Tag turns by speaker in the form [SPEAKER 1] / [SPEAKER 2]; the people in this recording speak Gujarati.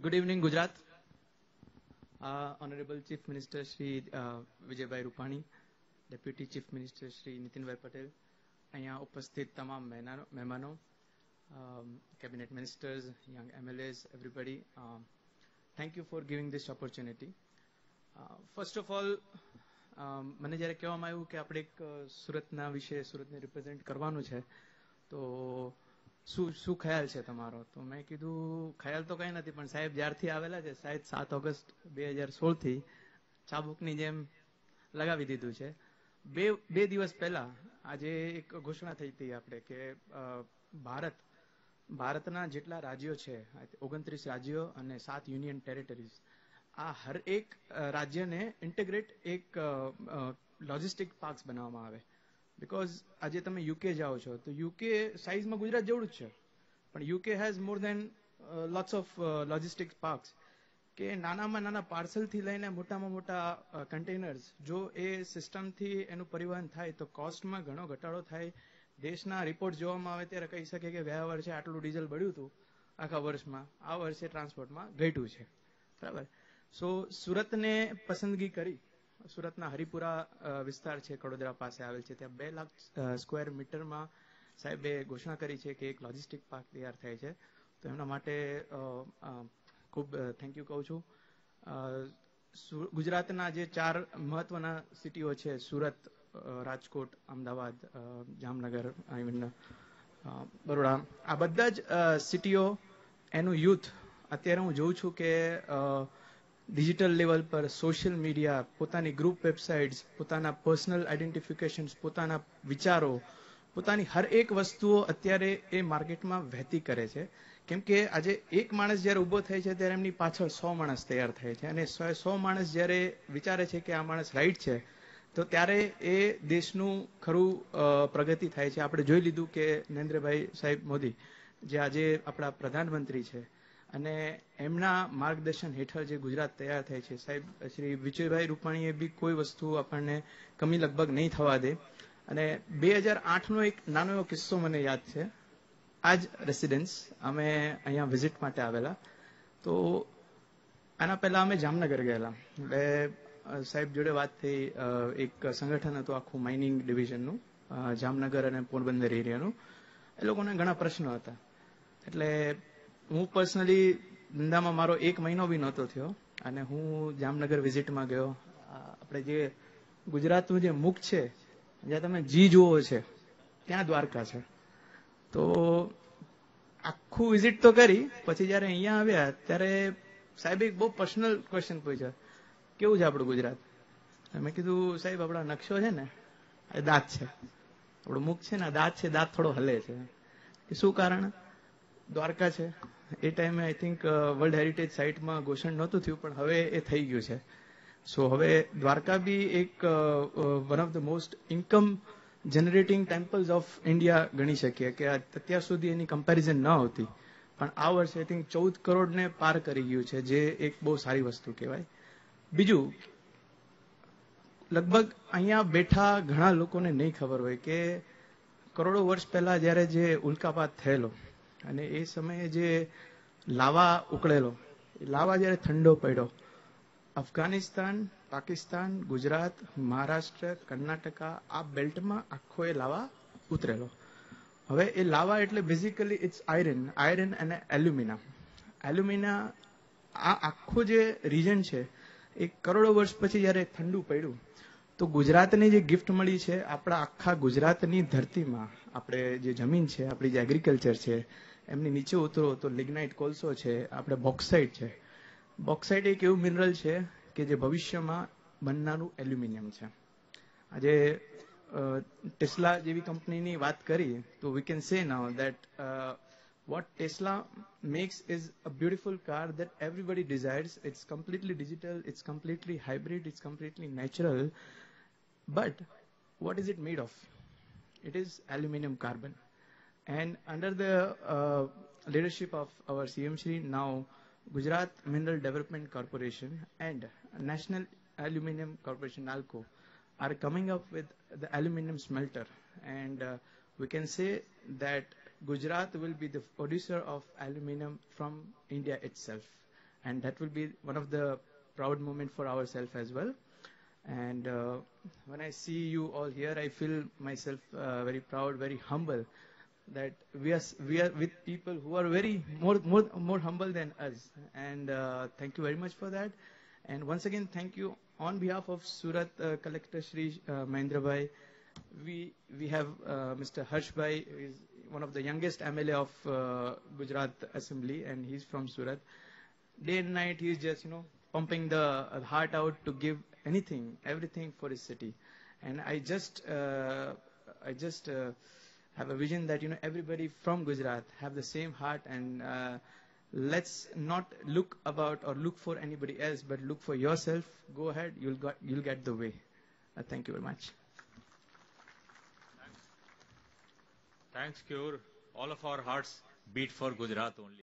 [SPEAKER 1] Good evening, Gujarat. Honorable Chief Minister Shri Vijayભાઈ Rupani, Deputy Chief Minister Shri Nitinભાઈ Patel, અહીંયા ઉપસ્થિત તમામ મહેમાનો, Cabinet Ministers, young MLAs, everybody. Thank you for giving this opportunity. First of all, મને જ્યારે કહેવામાં આવ્યું કે આપણે એક સુરતના વિશે સુરતને રિપ્રેઝેન્ટ કરવાનું છે તો શું ખ્યાલ છે તમારો? તો મેં કીધું ખ્યાલ તો કંઈ નથી, પણ સાહેબ જ્યારથી આવેલા છે શાયદ 7 ઓગસ્ટ 2016થી ચાબુકની જેમ લગાવી દીધું છે. બે દિવસ પહેલા આજે એક ઘોષણા થઈ હતી આપણે કે ભારતના જેટલા રાજ્યો છે 29 રાજ્યો અને 7 યુનિયન ટેરેટરીઝ, આ હર એક રાજ્યને ઇન્ટિગ્રેટ એક લોજિસ્ટિક પાર્ક્સ બનાવવામાં આવે. બિકોઝ આજે તમે યુકે જાઓ છો તો યુકે સાઇઝમાં ગુજરાત જેવડું જ છે, પણ UK has more than lots of logistic parks કે નાનામાં નાના પાર્સલથી લઈને મોટામાં મોટા કન્ટેનર્સ જો એ સિસ્ટમથી એનું પરિવહન થાય તો કોસ્ટમાં ઘણો ઘટાડો થાય. દેશના રિપોર્ટ જોવામાં આવે ત્યારે કહી શકે કે ગયા વર્ષે આટલું ડીઝલ બળ્યું હતું આખા વર્ષમાં, આ વર્ષે ટ્રાન્સપોર્ટમાં ઘટ્યું છે. બરાબર. સો સુરતને પસંદગી કરી. સુરતના હરિપુરા વિસ્તાર છે, કડોદરા પાસે આવેલ છે, ત્યાં 2 લાખ સ્ક્વેર મીટરમાં સાહેબે ઘોષણા કરી છે કે એક લોજિસ્ટિક પાર્ક તૈયાર થાય છે. તો એમના માટે ખૂબ થેન્ક યુ કહું છું. ગુજરાતના જે 4 મહત્વના સિટીઓ છે, સુરત, રાજકોટ, અમદાવાદ, જામનગર, ઇવન બરોડા, આ બધા જ સિટીઓ એનું યુથ અત્યારે હું જોઉં છું કે ડિજિટલ લેવલ પર સોશિયલ મીડિયા, પોતાની ગ્રુપ વેબસાઇટ્સ, પોતાના પર્સનલ આઈડેન્ટિફિકેશન્સ, પોતાના વિચારો, પોતાની હર એક વસ્તુઓ અત્યારે એ માર્કેટમાં વહેતી કરે છે. કેમ કે આજે એક માણસ જ્યારે ઊભો થાય છે ત્યારે એમની પાછળ 100 માણસ તૈયાર થાય છે, અને 100 માણસ જ્યારે વિચારે છે કે આ માણસ રાઈટ છે તો ત્યારે એ દેશનું ખરું પ્રગતિ થાય છે. આપણે જોઈ લીધું કે નરેન્દ્રભાઈ સાહેબ મોદી જે આજે આપણા પ્રધાનમંત્રી છે અને એમના માર્ગદર્શન હેઠળ જે ગુજરાત તૈયાર થાય છે, સાહેબ શ્રી વિજયભાઈ રૂપાણીએ બી કોઈ વસ્તુ આપણને કમી લગભગ નહીં થવા દે. અને 2008નો એક નાનો એવો કિસ્સો મને યાદ છે. આ જ રેસિડેન્સ અમે અહીંયા વિઝિટ માટે આવેલા, તો આના પહેલા અમે જામનગર ગયેલા. એટલે સાહેબ જોડે વાત થઈ, એક સંગઠન હતું આખું માઇનિંગ ડિવિઝનનું જામનગર અને પોરબંદર એરિયાનું. એ લોકોને ઘણા પ્રશ્નો હતા. એટલે હું પર્સનલી ધંધામાં મારો 1 મહિનો બી નહોતો થયો અને હું જામનગર વિઝિટમાં ગયો. આપણે જે ગુજરાતનું જે મુખ છે, જ્યાં તમે જી જુઓ છે, ત્યાં દ્વારકા છે. તો આખું વિઝિટ તો કરી, પછી જ્યારે અહીંયા આવ્યા ત્યારે સાહેબે એક બહુ પર્સનલ ક્વેશ્ચન પૂછ્યો, કેવું છે આપણું ગુજરાત? મેં કીધું સાહેબ આપણા નકશો છે ને એ દાંત છે, આપણું મુખ છે ને દાંત છે, દાંત થોડો હલે છે. શું કારણ? દ્વારકા છે. એ ટાઈમે આઈ થિંક વર્લ્ડ હેરિટેજ સાઇટમાં ઘોષણ નહોતું થયું, પણ હવે એ થઈ ગયું છે. સો હવે દ્વારકા બી એક one of the most income generating temples of India ગણી શકીએ કે અત્યાર સુધી એની કમ્પેરિઝન ન હોતી, પણ આ વર્ષે આઈ થિંક 14 કરોડને પાર કરી ગયું છે, જે એક બહુ સારી વસ્તુ કહેવાય. બીજું, લગભગ અહીંયા બેઠા ઘણા લોકોને નહીં ખબર હોય કે કરોડો વર્ષ પહેલા જ્યારે જે ઉલ્કાપાત થયેલો અને એ સમયે જે લાવા ઉકળેલો, લાવા જ્યારે ઠંડો પડ્યો, અફઘાનિસ્તાન, પાકિસ્તાન, ગુજરાત, મહારાષ્ટ્ર, કર્ણાટકા, આ બેલ્ટમાં આખો એ લાવા ઉતરેલો. હવે એ લાવા એટલે બેઝિકલી ઇટ્સ આયરન અને એલ્યુમિના. આ આખું જે રીજન છે એ કરોડો વર્ષ પછી જ્યારે ઠંડુ પડ્યું તો ગુજરાતને જે ગિફ્ટ મળી છે, આપણા આખા ગુજરાતની ધરતીમાં આપણે જે જમીન છે, આપણી જે એગ્રીકલ્ચર છે, એમની નીચે ઉતરો તો લિગ્નાઇટ કોલસો છે, આપણે બોક્સાઇટ છે. બોક્સાઇટ એક એવું મિનરલ છે કે જે ભવિષ્યમાં બનનારું એલ્યુમિનિયમ છે. આજે ટેસ્લા જેવી કંપનીની વાત કરી તો we can say now that what Tesla makes is a beautiful car that everybody desires. It's completely digital, it's completely hybrid, it's completely natural. But what is it made of? It is aluminum carbon. And under the leadership of our CM Shri, now Gujarat Mineral Development Corporation and National Aluminium Corporation, NALCO, are coming up with the aluminum smelter. And we can say that Gujarat will be the producer of aluminum from India itself. and that will be one of the proud moment for ourselves as well. And when I see you all here, I feel myself very proud, very humble that we are with people who are very more humble than us. And thank you very much for that. And once again, thank you on behalf of Surat Collector Shri Mahendra Bhai. We have Mr. Harsh Bhai, who is one of the youngest MLA of Gujarat Assembly, and he's from Surat. Day and night, he's just pumping the heart out to give anything, everything for his city. And I just have a vision that everybody from Gujarat have the same heart, and let's not look about or look for anybody else, but look for yourself. Go ahead, you'll get the way. Thank you very much.
[SPEAKER 2] Thanks, Cure. All of our hearts beat for Gujarat only.